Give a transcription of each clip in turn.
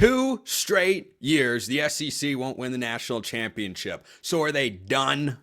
2 straight years, the SEC won't win the national championship. So are they done?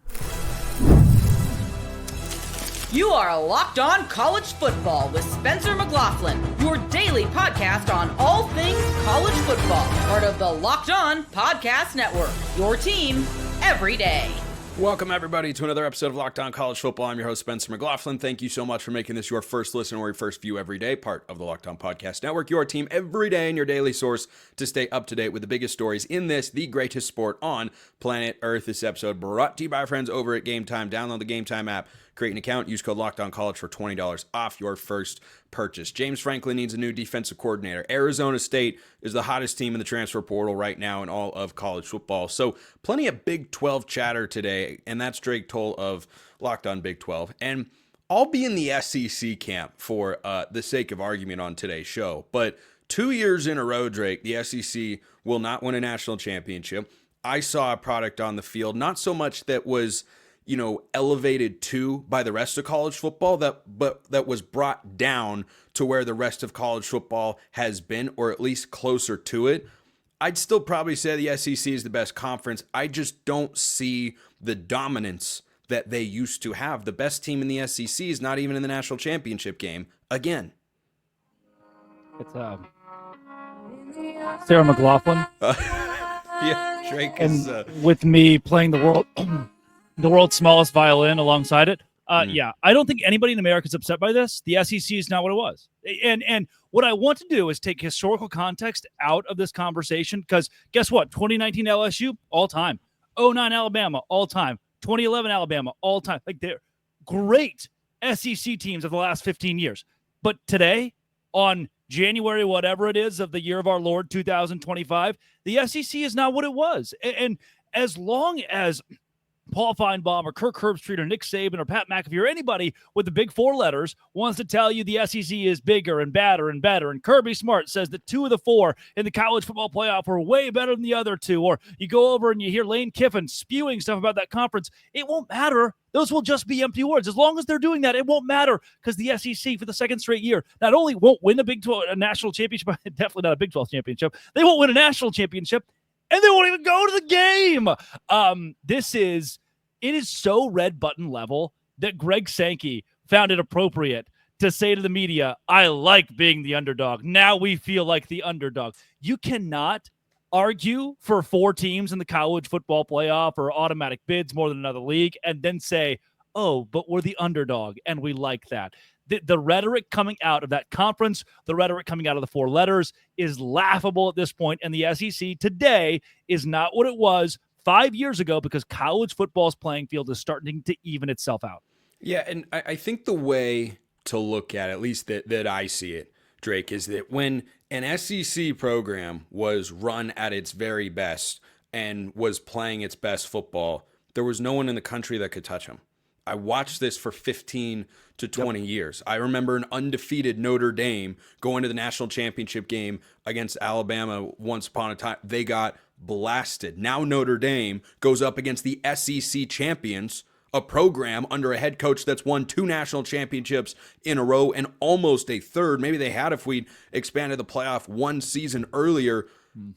You are Locked On College Football with Spencer McLaughlin, your daily podcast on all things college football. Part of the Locked On Podcast Network, your team every day. Welcome, everybody, to another episode of Locked On College Football. I'm your host, Spencer McLaughlin. Thank you so much for making this your first listen or your first view every day, part of the Locked On Podcast Network, your team every day and your daily source to stay up to date with the biggest stories in this, the greatest sport on planet Earth. This episode brought to you by our friends over at Game Time. Download the Game Time app, create an account, use code LOCKEDONCollege for $20 off your first purchase. James Franklin needs a new defensive coordinator. Arizona State is the hottest team in the transfer portal right now in all of college football. So plenty of Big 12 chatter today, and that's Drake Toll of Locked On Big 12. And I'll be in the SEC camp for the sake of argument on today's show. But 2 years in a row, Drake, the SEC will not win a national championship. I saw a product on the field, not so much that was elevated to by the rest of college football, but that was brought down to where the rest of college football has been, or at least closer to it. I'd still probably say the SEC is the best conference. I just don't see the dominance that they used to have. The best team in the SEC is not even in the national championship game again. It's Sarah McLaughlin. Yeah, Drake and is with me playing the world's smallest violin alongside it. Yeah, I don't think anybody in America is upset by this. The SEC is not what it was. And what I want to do is take historical context out of this conversation, because guess what? 2019 LSU, all time. 2009 Alabama, all time. 2011 Alabama, all time. Like, they're great SEC teams of the last 15 years. But today, on January, whatever it is, of the year of our Lord 2025, the SEC is not what it was. And as long as Paul Feinbaum or Kirk Herbstreit or Nick Saban or Pat McAfee or anybody with the big 4 letters wants to tell you the SEC is bigger and badder and better, and Kirby Smart says that 2 of the 4 in the college football playoff were way better than the other 2, or you go over and you hear Lane Kiffin spewing stuff about that conference, it won't matter. Those will just be empty words. As long as they're doing that, it won't matter, because the SEC for the second straight year not only won't win a national championship, definitely not a Big 12 championship, they won't win a national championship, and they won't even go to the game. It is so red button level that Greg Sankey found it appropriate to say to the media, I like being the underdog. Now we feel like the underdog. You cannot argue for 4 teams in the college football playoff or automatic bids more than another league and then say, oh, but we're the underdog and we like that. The rhetoric coming out of that conference, the rhetoric coming out of the 4 letters is laughable at this point, and the SEC today is not what it was 5 years ago, because college football's playing field is starting to even itself out. Yeah, and I think the way to look at least that I see it, Drake, is that when an SEC program was run at its very best and was playing its best football, there was no one in the country that could touch them. I watched this for 15 to 20 years. I remember an undefeated Notre Dame going to the national championship game against Alabama once upon a time. They got blasted. Now Notre Dame goes up against the SEC champions, a program under a head coach that's won 2 national championships in a row and almost a third. Maybe they had if we'd expanded the playoff 1 season earlier.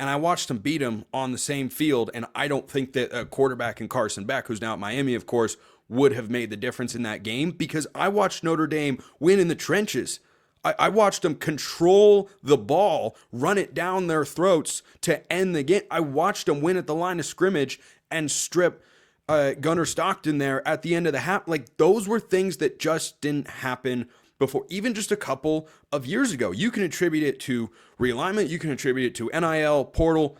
And I watched them beat them on the same field, and I don't think that a quarterback in Carson Beck, who's now at Miami, of course, would have made the difference in that game, because I watched Notre Dame win in the trenches. I watched them control the ball, run it down their throats to end the game. I watched them win at the line of scrimmage and strip Gunnar Stockton there at the end of the half. Like, those were things that just didn't happen before, even just a couple of years ago. You can attribute it to realignment. You can attribute it to NIL, portal,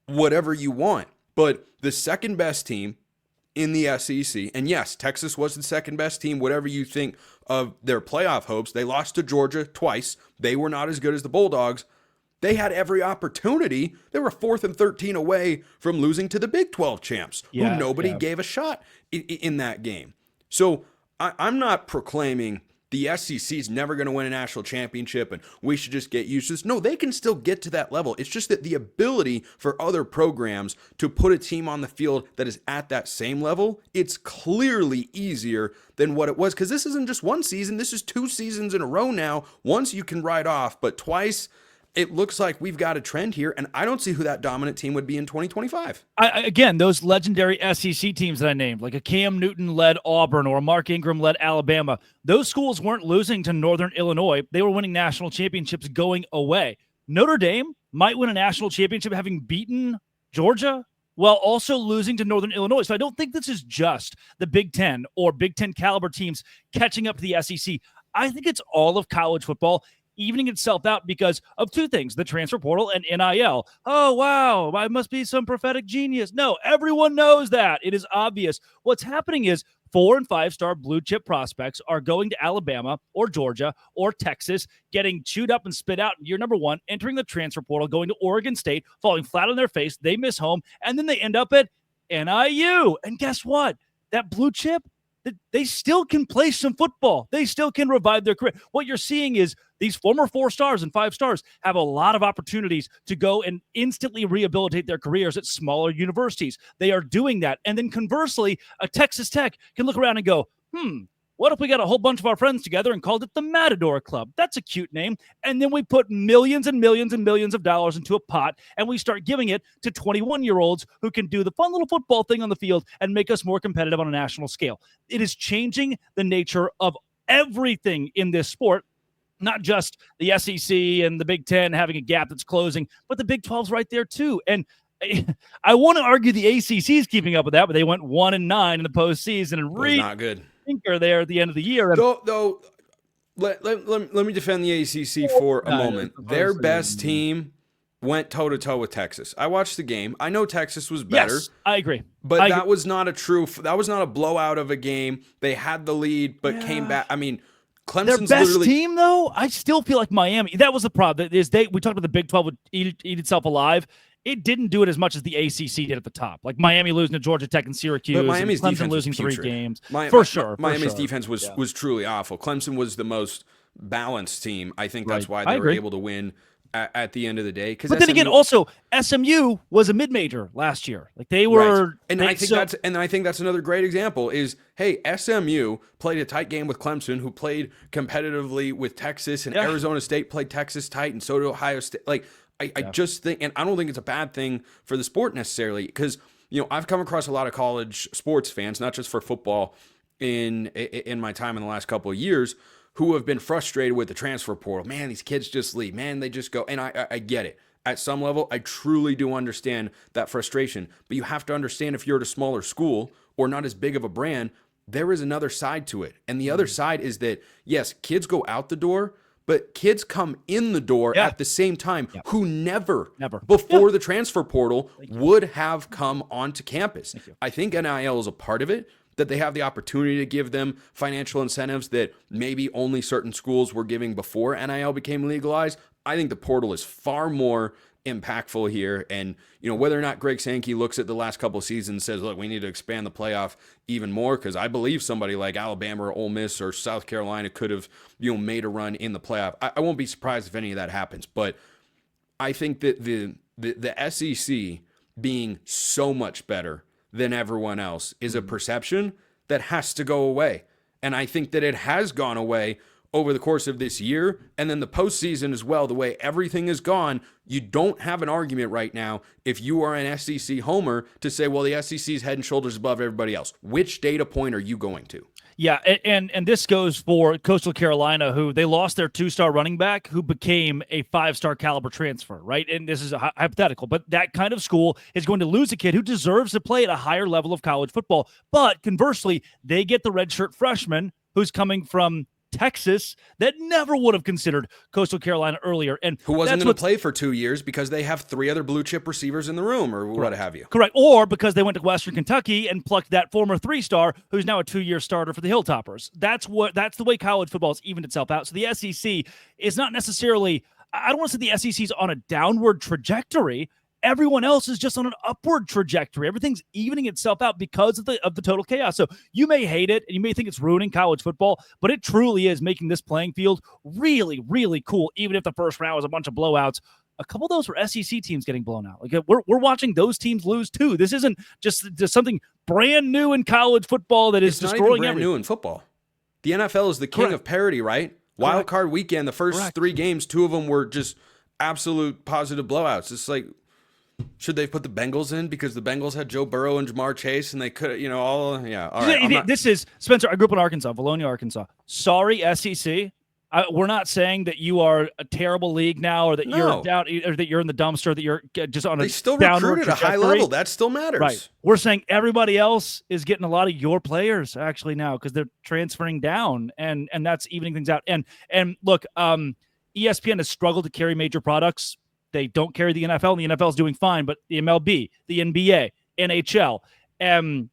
whatever you want. But the second best team in the SEC, and yes, Texas was the second best team, whatever you think of their playoff hopes. They lost to Georgia twice. They were not as good as the Bulldogs. They had every opportunity. They were 4th and 13 away from losing to the Big 12 champs, who nobody gave a shot in that game. So I'm not proclaiming the SEC is never going to win a national championship and we should just get used to this. No, they can still get to that level. It's just that the ability for other programs to put a team on the field that is at that same level, it's clearly easier than what it was, because this isn't just 1 season. This is 2 seasons in a row now. Once you can write off, but twice, it looks like we've got a trend here, and I don't see who that dominant team would be in 2025. Again, those legendary SEC teams that I named, like a Cam Newton-led Auburn or a Mark Ingram-led Alabama, those schools weren't losing to Northern Illinois. They were winning national championships going away. Notre Dame might win a national championship having beaten Georgia while also losing to Northern Illinois. So I don't think this is just the Big Ten or Big Ten caliber teams catching up to the SEC. I think it's all of college football evening itself out because of two things, the transfer portal and NIL. Oh, wow, I must be some prophetic genius. No, everyone knows that. It is obvious. What's happening is 4- and 5-star blue chip prospects are going to Alabama or Georgia or Texas, getting chewed up and spit out in year number 1, entering the transfer portal, going to Oregon State, falling flat on their face. They miss home, and then they end up at NIU. And guess what? That blue chip, they still can play some football. They still can revive their career. What you're seeing is these former 4 stars and 5 stars have a lot of opportunities to go and instantly rehabilitate their careers at smaller universities. They are doing that. And then conversely, a Texas Tech can look around and go, what if we got a whole bunch of our friends together and called it the Matador Club? That's a cute name. And then we put millions and millions and millions of dollars into a pot, and we start giving it to 21-year-olds who can do the fun little football thing on the field and make us more competitive on a national scale. It is changing the nature of everything in this sport, not just the SEC and the Big Ten having a gap that's closing, but the Big 12's right there too. And I want to argue the ACC is keeping up with that, but they went 1-9 in the postseason and really not good. Thinker there at the end of the year. Though, let me defend the ACC for a moment. Their best team went toe-to-toe with Texas. I watched the game. I know Texas was better. Yes, I agree. But that was not a blowout of a game. They had the lead, but came back. I mean, Clemson's their best team, though, I still feel like Miami. That was the problem. We talked about the Big 12 would eat itself alive. It didn't do it as much as the ACC did at the top. Like Miami losing to Georgia Tech and Syracuse, but Miami's and Clemson losing 3 games. Miami's defense was truly awful. Clemson was the most balanced team. I think that's why they were able to win at the end of the day. But then again, also SMU was a mid-major last year. Like they were, and I think that's another great example. Is hey, SMU played a tight game with Clemson, who played competitively with Texas, and Arizona State played Texas tight, and so did Ohio State. Like. I just think, and I don't think it's a bad thing for the sport necessarily, because I've come across a lot of college sports fans, not just for football, in my time in the last couple of years, who have been frustrated with the transfer portal. Man, these kids just leave. Man, they just go. And I get it. At some level, I truly do understand that frustration. But you have to understand, if you're at a smaller school or not as big of a brand, there is another side to it. And the other side is that, yes, kids go out the door, but kids come in the door at the same time who never before the transfer portal would have come onto campus. I think NIL is a part of it, that they have the opportunity to give them financial incentives that maybe only certain schools were giving before NIL became legalized. I think the portal is far more impactful here. And, whether or not Greg Sankey looks at the last couple of seasons and says, look, we need to expand the playoff even more, because I believe somebody like Alabama or Ole Miss or South Carolina could have, made a run in the playoff. I won't be surprised if any of that happens. But I think that the SEC being so much better than everyone else is a perception that has to go away. And I think that it has gone away over the course of this year, and then the postseason as well. The way everything is gone, you don't have an argument right now if you are an SEC homer to say, well, the SEC is head and shoulders above everybody else. Which data point are you going to? Yeah, and this goes for Coastal Carolina, who they lost their 2-star running back, who became a 5-star caliber transfer, right? And this is a hypothetical, but that kind of school is going to lose a kid who deserves to play at a higher level of college football. But conversely, they get the redshirt freshman who's coming from Texas that never would have considered Coastal Carolina earlier, and who wasn't going to play for 2 years because they have 3 other blue chip receivers in the room, or what have you. Correct. Or because they went to Western Kentucky and plucked that former 3-star who's now a 2-year starter for the Hilltoppers. That's the way college football has evened itself out. So the SEC is not necessarily, I don't want to say the SEC is on a downward trajectory. Everyone else is just on an upward trajectory. Everything's evening itself out because of the total chaos. So you may hate it and you may think it's ruining college football, but it truly is making this playing field really, really cool. Even if the first round was a bunch of blowouts, a couple of those were SEC teams getting blown out. Like we're watching those teams lose too. This isn't just something brand new in college football that is destroying everything. It's not even brand new in football. The NFL is the king of parity, right? Wild card weekend, the first 3 games, 2 of them were just absolute positive blowouts. It's like, should they put the Bengals in because the Bengals had Joe Burrow and Jamar Chase and they could, all right. This is Spencer. I grew up in Arkansas, Valonia, Arkansas. Sorry, SEC. We're not saying that you are a terrible league now, or that you're down, or that you're in the dumpster, that you're just on a they still downward recruit at a high level. That still matters. Right. We're saying everybody else is getting a lot of your players actually now because they're transferring down, and that's evening things out. And look, ESPN has struggled to carry major products. They don't carry the NFL, and the NFL is doing fine, but the MLB, the NBA, NHL,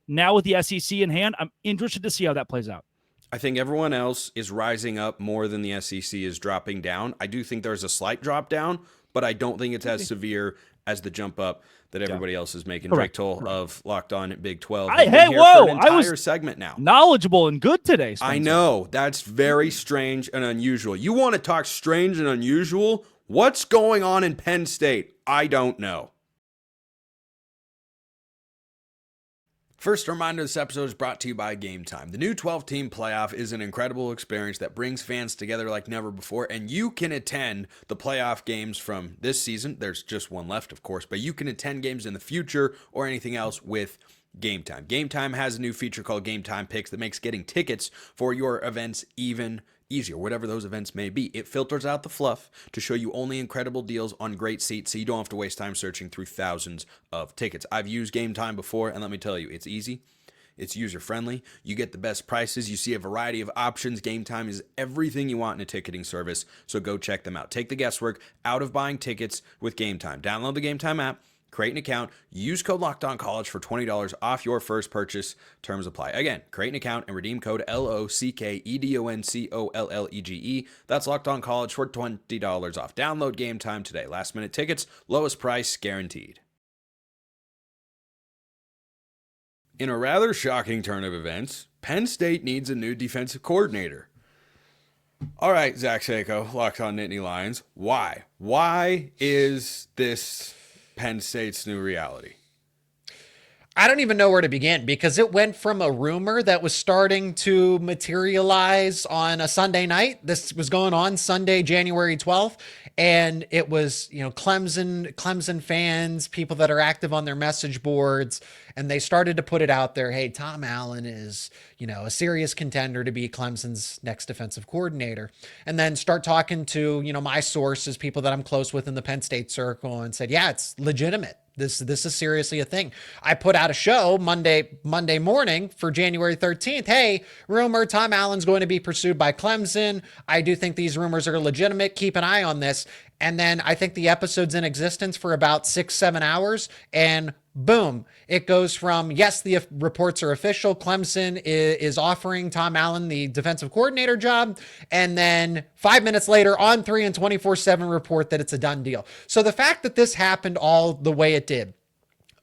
now with the SEC in hand, I'm interested to see how that plays out. I think everyone else is rising up more than the SEC is dropping down. I do think there's a slight drop down, but I don't think it's as severe as the jump up that everybody else is making. Correct. Drake Toll of Locked On at Big 12. I was segment now. Knowledgeable and good today, Spencer. I know. That's very strange and unusual. You want to talk strange and unusual? What's going on in Penn State? I don't know. First, a reminder, this episode is brought to you by Game Time. The new 12-team playoff is an incredible experience that brings fans together like never before, and you can attend the playoff games from this season. There's just one left, of course, but you can attend games in the future or anything else with Game Time. Game Time has a new feature called Game Time Picks that makes getting tickets for your events even easier, whatever those events may be. It filters out the fluff to show you only incredible deals on great seats, so you don't have to waste time searching through thousands of tickets. I've used Game Time before, and let me tell you, it's easy. It's user-friendly. You get the best prices. You see a variety of options. Game Time is everything you want in a ticketing service, so go check them out. Take the guesswork out of buying tickets with Game Time. Download the Game Time app. Create an account, use code LOCKEDONCollege for $20 off your first purchase. Terms apply. Again, create an account and redeem code LOCKEDONCOLLEGE. That's LOCKEDONCollege for $20 off. Download Game Time today. Last minute tickets, lowest price guaranteed. In a rather shocking turn of events, Penn State needs a new defensive coordinator. All right, Zach Seiko, Locked On Nittany Lions. Why? Why is this Penn State's new reality? I don't even know where to begin, because it went from a rumor that was starting to materialize on a Sunday night. This was going on Sunday, January 12th. And it was, Clemson fans, people that are active on their message boards, and they started to put it out there. Hey, Tom Allen is, a serious contender to be Clemson's next defensive coordinator. And then start talking to, my sources, people that I'm close with in the Penn State circle, and said, yeah, it's legitimate. This is seriously a thing. I put out a show Monday morning for January 13th. Hey, rumor Tom Allen's going to be pursued by Clemson. I do think these rumors are legitimate. Keep an eye on this. And then I think the episode's in existence for about 6-7 hours, and boom, it goes from, yes, the reports are official. Clemson is offering Tom Allen the defensive coordinator job. And then 5 minutes later, On 3 and 24/7 report that it's a done deal. So the fact that this happened all the way it did,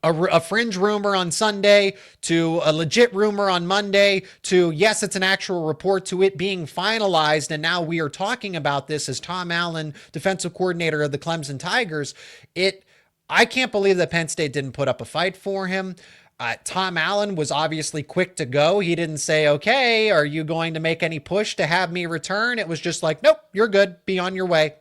a fringe rumor on Sunday to a legit rumor on Monday to, yes, it's an actual report, to it being finalized, and now we are talking about this as Tom Allen, defensive coordinator of the Clemson Tigers. I can't believe that Penn State didn't put up a fight for him. Tom Allen was obviously quick to go. He didn't say, okay, are you going to make any push to have me return? It was just like, nope, you're good. Be on your way.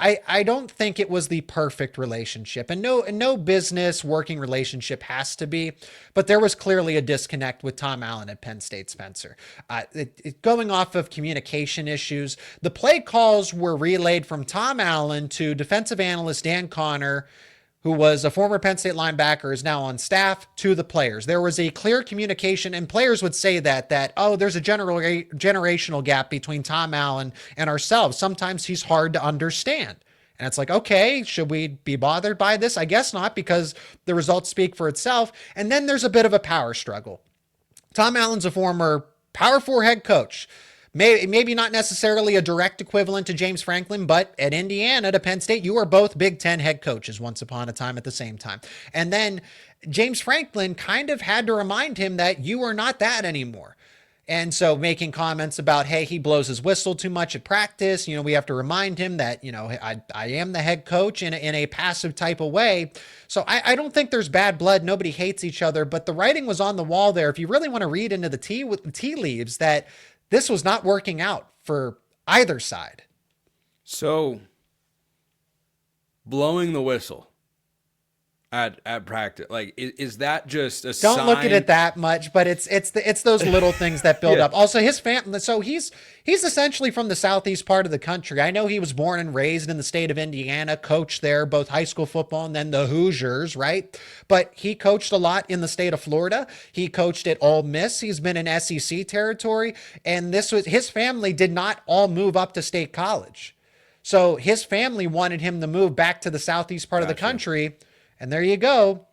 I don't think it was the perfect relationship, and no business working relationship has to be, but there was clearly a disconnect with Tom Allen at Penn State, Spencer. Going off of communication issues, the play calls were relayed from Tom Allen to defensive analyst Dan Connor, who was a former Penn State linebacker, is now on staff, to the players. There was a clear communication, and players would say that there's a generational gap between Tom Allen and ourselves. Sometimes he's hard to understand. And it's like, okay, should we be bothered by this? I guess not, because the results speak for itself. And then there's a bit of a power struggle. Tom Allen's a former Power 4 head coach. Maybe not necessarily a direct equivalent to James Franklin, but at Indiana, to Penn State, you are both Big Ten head coaches once upon a time at the same time. And then James Franklin kind of had to remind him that you are not that anymore. And so making comments about, hey, he blows his whistle too much at practice. We have to remind him that, I am the head coach in a passive type of way. So I don't think there's bad blood. Nobody hates each other, but the writing was on the wall there. If you really want to read into the tea leaves, that this was not working out for either side. So blowing the whistle at practice, like, is that just a Don't sign? look at it that much, but it's those little things that build Yeah. up. Also, his family. So he's essentially from the southeast part of the country. I know he was born and raised in the state of Indiana, coached there, both high school football and then the Hoosiers, right? But he coached a lot in the state of Florida. He coached at Ole Miss. He's been in SEC territory, and his family did not all move up to State College. So his family wanted him to move back to the southeast part of the country. And there you go.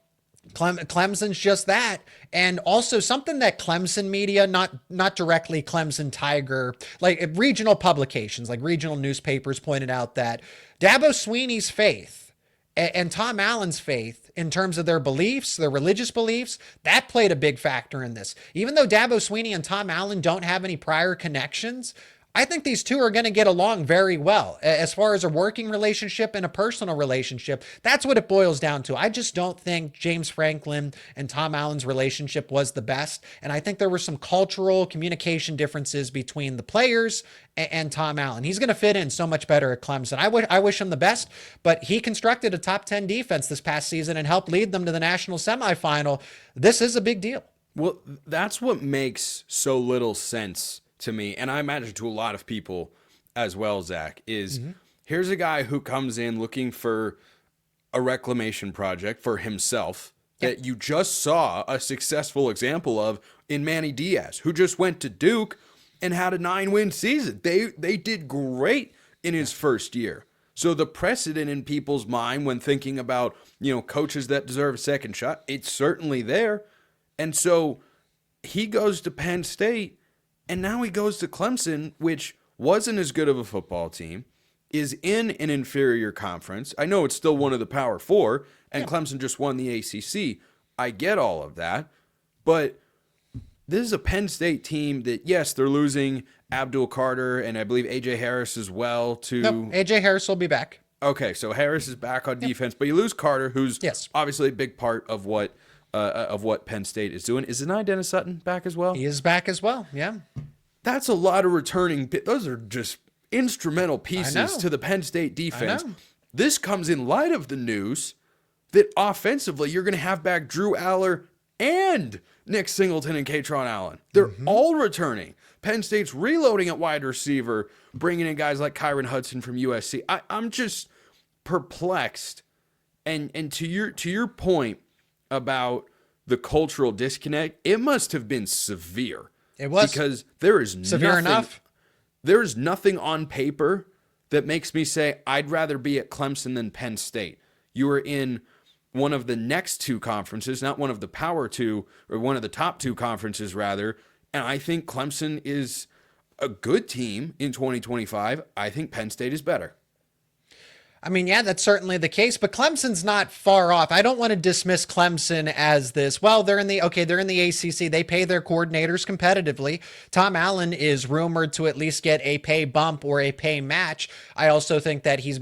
Clemson's just that. And also something that Clemson media, not directly Clemson Tiger, like regional publications, like regional newspapers pointed out that Dabo Swinney's faith and Tom Allen's faith in terms of their beliefs, their religious beliefs, that played a big factor in this. Even though Dabo Swinney and Tom Allen don't have any prior connections, I think these two are going to get along very well as far as a working relationship and a personal relationship. That's what it boils down to. I just don't think James Franklin and Tom Allen's relationship was the best. And I think there were some cultural communication differences between the players and Tom Allen. He's going to fit in so much better at Clemson. I wish him the best, but he constructed a top 10 defense this past season and helped lead them to the national semifinal. This is a big deal. Well, that's what makes so little sense to me, and I imagine to a lot of people as well, Zach, is here's a guy who comes in looking for a reclamation project for himself that you just saw a successful example of in Manny Diaz, who just went to Duke and had a 9-win season. They did great in his first year. So the precedent in people's mind when thinking about, coaches that deserve a second shot, it's certainly there. And so he goes to Penn State, and now he goes to Clemson, which wasn't as good of a football team, is in an inferior conference. I know it's still one of the Power Four, and Clemson just won the ACC. I get all of that, but this is a Penn State team that, yes, they're losing Abdul Carter and I believe A.J. Harris as well to... Nope, A.J. Harris will be back. Okay, so Harris is back on defense, but you lose Carter, who's obviously a big part of what Penn State is doing. Is Dennis Sutton back as well? He is back as well, yeah. That's a lot of returning. Those are just instrumental pieces to the Penn State defense. This comes in light of the news that offensively you're going to have back Drew Aller and Nick Singleton and Katron Allen. They're all returning. Penn State's reloading at wide receiver, bringing in guys like Kyron Hudson from USC. I'm just perplexed. And to your point about the cultural disconnect, it must have been severe. It was. Because there is severe enough. There is nothing on paper that makes me say I'd rather be at Clemson than Penn State. You are in one of the next two conferences, not one of the Power Two, or one of the top two conferences, rather. And I think Clemson is a good team in 2025. I think Penn State is better. I mean, yeah, that's certainly the case, but Clemson's not far off. I don't want to dismiss Clemson as this. Well, they're in the ACC. They pay their coordinators competitively. Tom Allen is rumored to at least get a pay bump or a pay match. I also think that he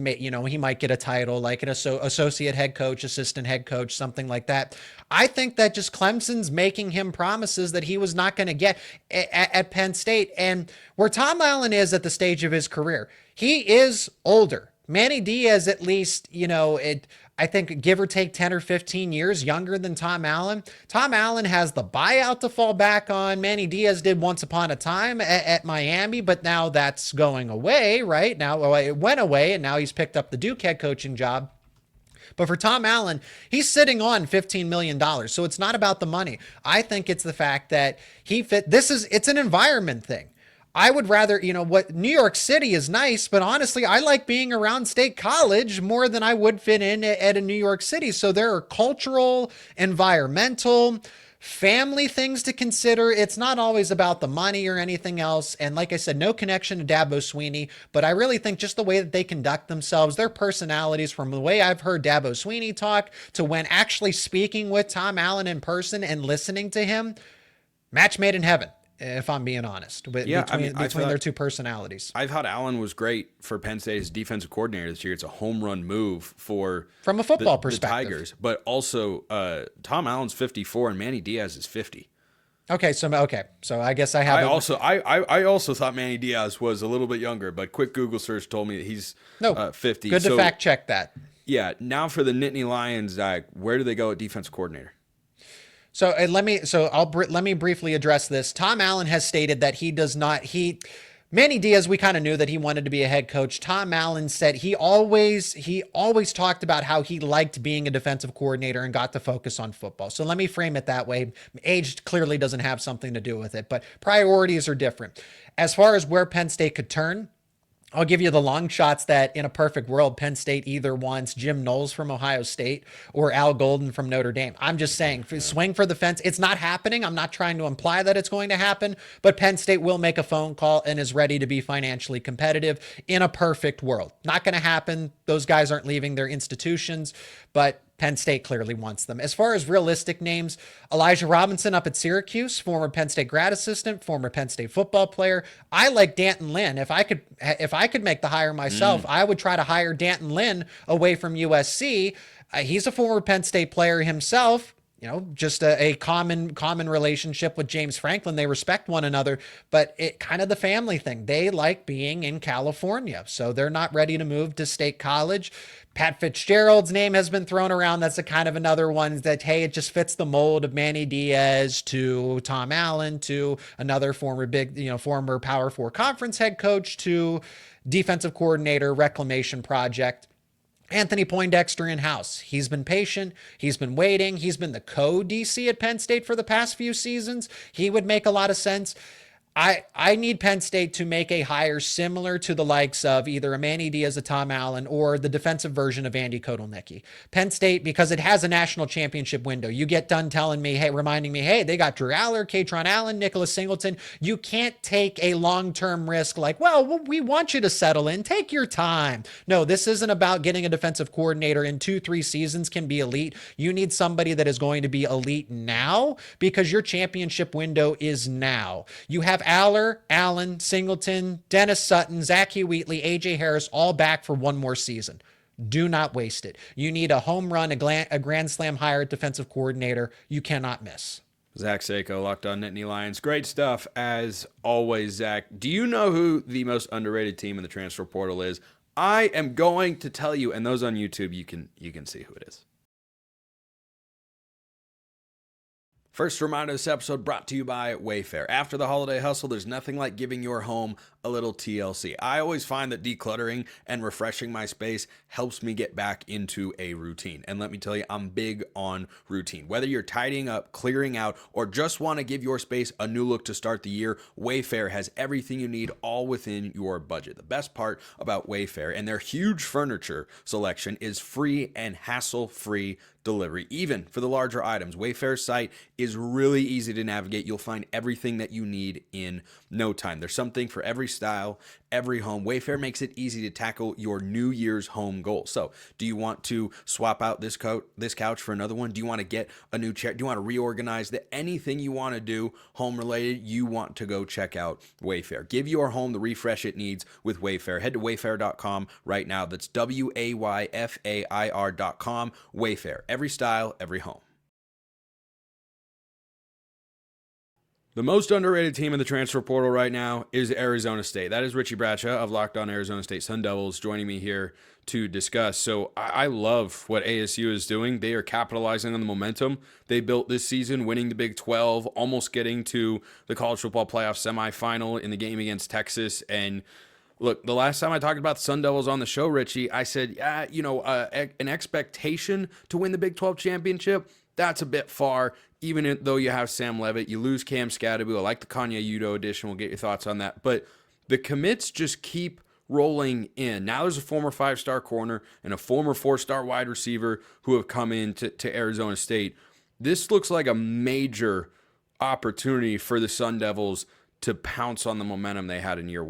might get a title like an associate head coach, assistant head coach, something like that. I think that just Clemson's making him promises that he was not going to get at Penn State. And where Tom Allen is at the stage of his career, he is older. Manny Diaz, at least, I think give or take 10 or 15 years younger than Tom Allen. Tom Allen has the buyout to fall back on. Manny Diaz did once upon a time at Miami, but now that's going away, right? Now it went away, and now he's picked up the Duke head coaching job. But for Tom Allen, he's sitting on $15 million. So it's not about the money. I think it's the fact that it's an environment thing. I would rather, New York City is nice, but honestly, I like being around State College more than I would fit in at a New York City. So there are cultural, environmental, family things to consider. It's not always about the money or anything else. And like I said, no connection to Dabo Swinney, but I really think just the way that they conduct themselves, their personalities, from the way I've heard Dabo Swinney talk to when actually speaking with Tom Allen in person and listening to him, match made in heaven. If I'm being honest, between their two personalities. I thought Allen was great for Penn State as defensive coordinator this year. It's a home run move from a football perspective. The Tigers, but also Tom Allen's 54 and Manny Diaz is 50. Okay, so I guess I have. I also thought Manny Diaz was a little bit younger, but quick Google search told me that he's 50. Good to fact check that. Yeah. Now for the Nittany Lions, where do they go at defensive coordinator? So let me briefly address this. Tom Allen has stated that he does not. Manny Diaz, we kind of knew that he wanted to be a head coach. Tom Allen said he always talked about how he liked being a defensive coordinator and got to focus on football. So let me frame it that way. Age clearly doesn't have something to do with it, but priorities are different. As far as where Penn State could turn, I'll give you the long shots that in a perfect world, Penn State either wants Jim Knowles from Ohio State or Al Golden from Notre Dame. I'm just saying, swing for the fence. It's not happening. I'm not trying to imply that it's going to happen, but Penn State will make a phone call and is ready to be financially competitive in a perfect world. Not going to happen. Those guys aren't leaving their institutions, but Penn State clearly wants them. As far as realistic names, Elijah Robinson up at Syracuse, former Penn State grad assistant, former Penn State football player. I like Danton Lynn. If I could make the hire myself, I would try to hire Danton Lynn away from USC. He's a former Penn State player himself. You know, just a common relationship with James Franklin. They respect one another, but it kind of the family thing. They like being in California, so they're not ready to move to State College. Pat Fitzgerald's name has been thrown around. That's a kind of another one that, hey, it just fits the mold of Manny Diaz to Tom Allen to another former Power 4 conference head coach to defensive coordinator, reclamation project. Anthony Poindexter in-house. He's been patient. He's been waiting. He's been the co-DC at Penn State for the past few seasons. He would make a lot of sense. I need Penn State to make a hire similar to the likes of either a Manny Diaz, a Tom Allen, or the defensive version of Andy Kotelnicki. Penn State, because it has a national championship window. You get done reminding me, hey, they got Drew Aller, Katron Allen, Nicholas Singleton. You can't take a long-term risk like, well, we want you to settle in. Take your time. No, this isn't about getting a defensive coordinator in 2-3 seasons can be elite. You need somebody that is going to be elite now because your championship window is now. You have Aller, Allen, Singleton, Dennis Sutton, Zachy Wheatley, AJ Harris, all back for one more season. Do not waste it. You need a home run, a grand slam hire at defensive coordinator. You cannot miss. Zach Seiko, Locked On Nittany Lions. Great stuff as always, Zach. Do you know who the most underrated team in the transfer portal is? I am going to tell you, and those on YouTube, you can see who it is. First reminder, this episode brought to you by Wayfair. After the holiday hustle, there's nothing like giving your home a little TLC. I always find that decluttering and refreshing my space helps me get back into a routine. And let me tell you, I'm big on routine. Whether you're tidying up, clearing out, or just want to give your space a new look to start the year, Wayfair has everything you need all within your budget. The best part about Wayfair and their huge furniture selection is free and hassle-free delivery, even for the larger items. Wayfair's site is really easy to navigate. You'll find everything that you need in no time. There's something for every style, every home. Wayfair makes it easy to tackle your New Year's home goal. So, do you want to swap out this couch for another one? Do you want to get a new chair? Do you want to reorganize anything you want to do home related? You want to go check out Wayfair. Give your home the refresh it needs with Wayfair. Head to wayfair.com right now. That's WAYFAIR.com. Wayfair. Every style, every home. The most underrated team in the transfer portal right now is Arizona State. That is Richie Bradshaw of Locked On Arizona State Sun Devils joining me here to discuss. So I love what ASU is doing. They are capitalizing on the momentum they built this season, winning the Big 12, almost getting to the college football playoff semifinal in the game against Texas. And look, the last time I talked about the Sun Devils on the show, Richie, I said, an expectation to win the Big 12 championship, that's a bit far. Even though you have Sam Levitt, you lose Cam Scadaboo. I like the Kanye Udo edition. We'll get your thoughts on that. But the commits just keep rolling in. Now there's a former 5-star corner and a former 4-star wide receiver who have come in to Arizona State. This looks like a major opportunity for the Sun Devils to pounce on the momentum they had in year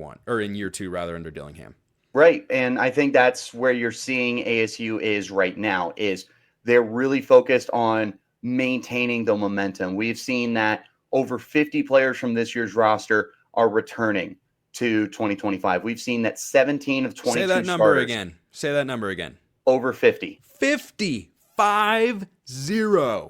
two under Dillingham. Right. And I think that's where you're seeing ASU is right now, is they're really focused on maintaining the momentum. We've seen that over 50 players from this year's roster are returning to 2025. We've seen that 17 of 22 Say that number again. Say that number again. Over 50. 50. 5-0.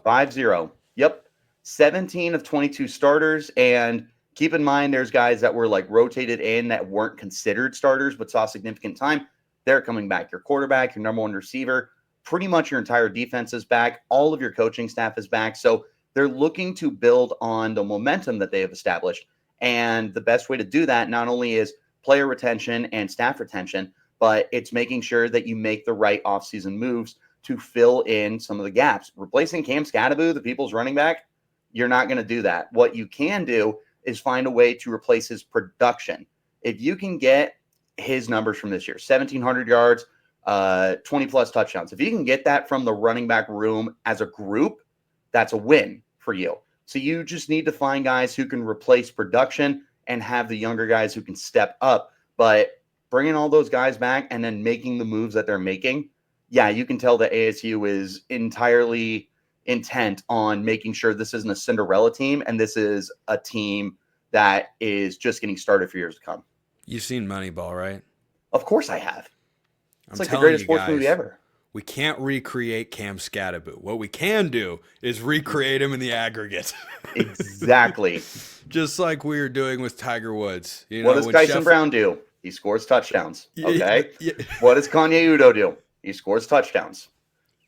5-0. Yep. 17 of 22 starters. And keep in mind, there's guys that were like rotated in that weren't considered starters but saw significant time. They're coming back. Your quarterback, your number one receiver, pretty much your entire defense is back. All of your coaching staff is back. So they're looking to build on the momentum that they have established. And the best way to do that not only is player retention and staff retention, but it's making sure that you make the right offseason moves to fill in some of the gaps. Replacing Cam Scatterbo, the people's running back, you're not going to do that. What you can do is find a way to replace his production. If you can get his numbers from this year, 1,700 yards, 20-plus touchdowns. If you can get that from the running back room as a group, that's a win for you. So you just need to find guys who can replace production and have the younger guys who can step up. But bringing all those guys back and then making the moves that they're making, yeah, you can tell that ASU is entirely intent on making sure this isn't a Cinderella team and this is a team that is just getting started for years to come. You've seen Moneyball, right? Of course I have. It's I'm like the telling greatest you sports guys, movie ever. We can't recreate Cam Scatterbo. What we can do is recreate him in the aggregate. Exactly. Just like we were doing with Tiger Woods. You know, What does Tyson Brown do? He scores touchdowns. Okay. Yeah. What does Kanye Udo do? He scores touchdowns.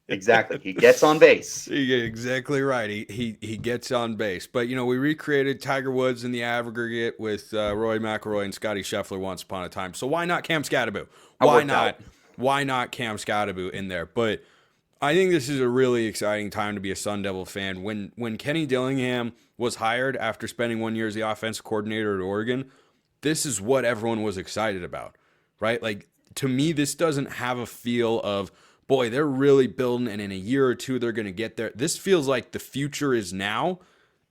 Exactly. He gets on base. Yeah, exactly right. He gets on base. But, you know, we recreated Tiger Woods in the aggregate with Roy McIlroy and Scotty Scheffler once upon a time. So why not Cam Scatterbo? Why not Cam Scatterbo in there? But I think this is a really exciting time to be a Sun Devil fan. When Kenny Dillingham was hired after spending 1 year as the offensive coordinator at Oregon, this is what everyone was excited about, right? Like, to me, this doesn't have a feel of, boy, they're really building, and in a year or two, they're going to get there. This feels like the future is now,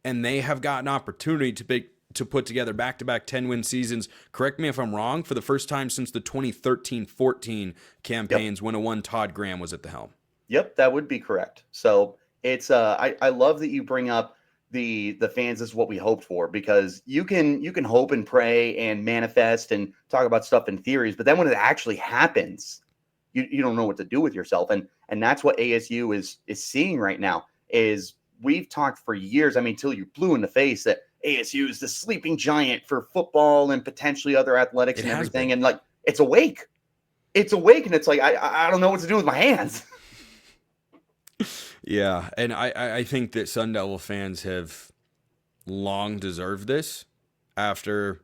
and they have got an opportunity to put together back-to-back 10-win seasons. Correct me if I'm wrong, for the first time since the 2013-14 campaigns when Todd Graham was at the helm. Yep, that would be correct. So it's I love that you bring up the fans is what we hoped for, because you can hope and pray and manifest and talk about stuff in theories, but then when it actually happens, you don't know what to do with yourself. And that's what ASU is seeing right now. Is we've talked for years, I mean, till you're blue in the face, that ASU is the sleeping giant for football and potentially other athletics and everything. And like, it's awake. It's awake. And it's like, I don't know what to do with my hands. Yeah. And I think that Sun Devil fans have long deserved this after,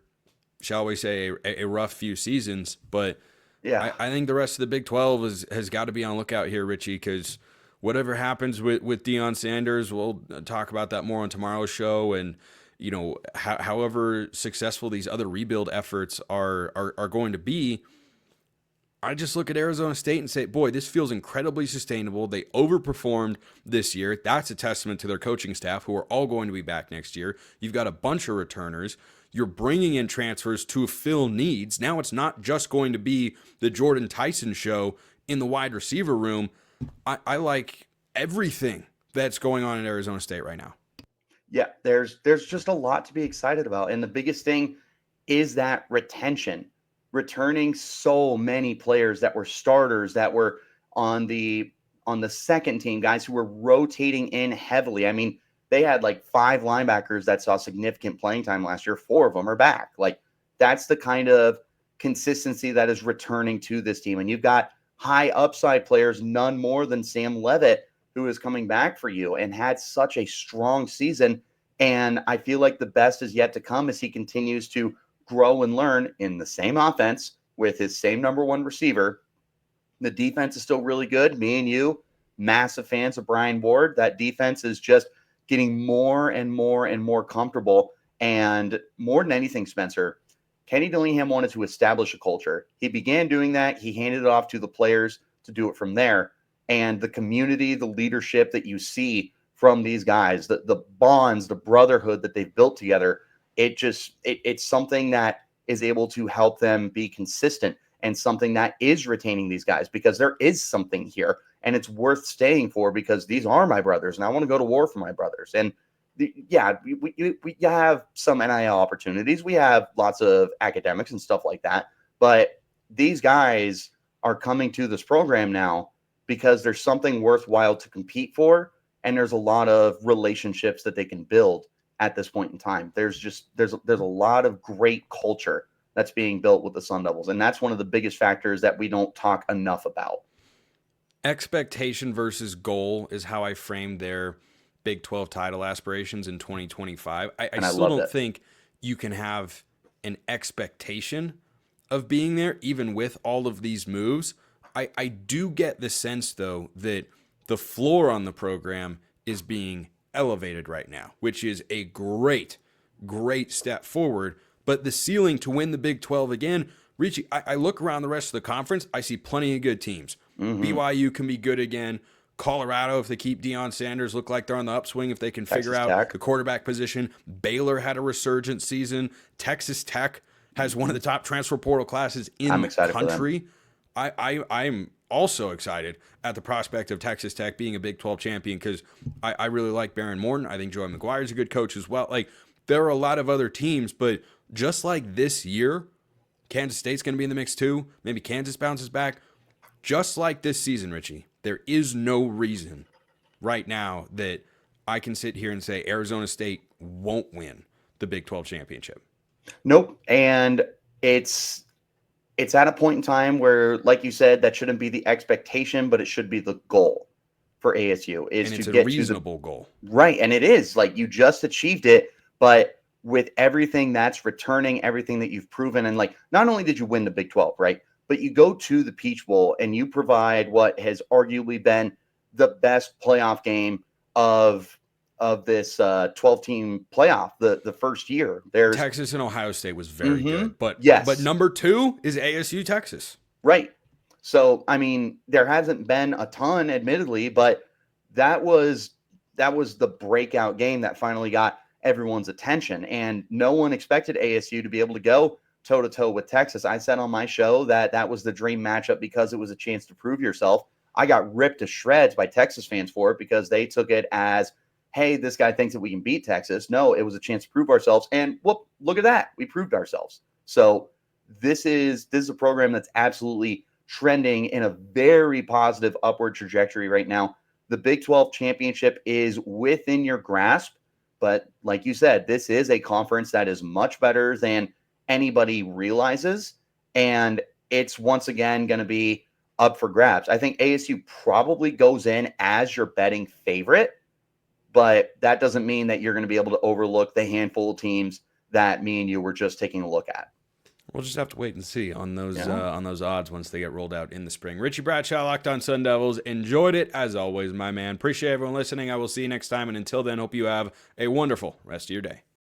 shall we say, a rough few seasons. But yeah, I think the rest of the Big 12 has got to be on lookout here, Richie, because whatever happens with Deion Sanders, we'll talk about that more on tomorrow's show. And, you know, however successful these other rebuild efforts are going to be, I just look at Arizona State and say, boy, this feels incredibly sustainable. They overperformed this year. That's a testament to their coaching staff, who are all going to be back next year. You've got a bunch of returners. You're bringing in transfers to fill needs. Now it's not just going to be the Jordan Tyson show in the wide receiver room. I like everything that's going on in Arizona State right now. Yeah, there's just a lot to be excited about. And the biggest thing is that retention. Returning so many players that were starters, that were on the second team, guys who were rotating in heavily. I mean, they had like 5 linebackers that saw significant playing time last year. 4 of them are back. Like, that's the kind of consistency that is returning to this team. And you've got high upside players, none more than Sam Levitt, who is coming back for you and had such a strong season. And I feel like the best is yet to come as he continues to grow and learn in the same offense with his same number 1 receiver. The defense is still really good. Me and you, massive fans of Brian Ward. That defense is just getting more and more and more comfortable. And more than anything, Spencer, Kenny Dillingham wanted to establish a culture. He began doing that. He handed it off to the players to do it from there. And the community, the leadership that you see from these guys, the bonds, the brotherhood that they've built together, it's something that is able to help them be consistent, and something that is retaining these guys, because there is something here and it's worth staying for, because these are my brothers and I want to go to war for my brothers. And we have some NIL opportunities. We have lots of academics and stuff like that, but these guys are coming to this program now because there's something worthwhile to compete for. And there's a lot of relationships that they can build at this point in time. There's a lot of great culture that's being built with the Sun Devils. And that's one of the biggest factors that we don't talk enough about. Expectation versus goal is how I framed their Big 12 title aspirations in 2025. I still love don't that. think you can have an expectation of being there, even with all of these moves. I do get the sense, though, that the floor on the program is being elevated right now, which is a great step forward. But the ceiling to win the Big 12 again, Richie, I look around the rest of the conference, I see plenty of good teams. BYU can be good again. Colorado, if they keep Deion Sanders, look like they're on the upswing if they can figure out Tech. the quarterback position. Baylor had a resurgent season. Texas Tech has one of the top transfer portal classes in I'm the excited for them. country. I'm also excited at the prospect of Texas Tech being a Big 12 champion because I really like Baron Morton. I think Joey McGuire's a good coach as well. Like, there are a lot of other teams, but just like this year, Kansas State's going to be in the mix too. Maybe Kansas bounces back. Just like this season, Richie, there is no reason right now that I can sit here and say Arizona State won't win the Big 12 championship. Nope. And it's at a point in time where, like you said, that shouldn't be the expectation, but it should be the goal for ASU is And to it's get a reasonable goal. Right. And it is like you just achieved it, but with everything that's returning, everything that you've proven, and like not only did you win the Big 12, right? But you go to the Peach Bowl and you provide what has arguably been the best playoff game of this 12-team playoff the first year. There's Texas and Ohio State was very good, but Yes. but number 2 is ASU Texas. right. So I mean, there hasn't been a ton, admittedly, but that was the breakout game that finally got everyone's attention, and no one expected ASU to be able to go toe-to-toe with Texas. I said on my show that was the dream matchup because it was a chance to prove yourself. I got ripped to shreds by Texas fans for it because they took it as, hey, this guy thinks that we can beat Texas. No, it was a chance to prove ourselves, and whoop, look at that. We proved ourselves. So this is a program that's absolutely trending in a very positive upward trajectory right now. The Big 12 championship is within your grasp, but like you said, this is a conference that is much better than anybody realizes, and it's once again going to be up for grabs. I think ASU probably goes in as your betting favorite, but that doesn't mean that you're going to be able to overlook the handful of teams that me and you were just taking a look at. We'll just have to wait and see on those odds once they get rolled out in the spring. Richie Bradshaw, Locked On Sun Devils. Enjoyed it as always, my man. Appreciate everyone listening. I will see you next time, and until then, hope you have a wonderful rest of your day.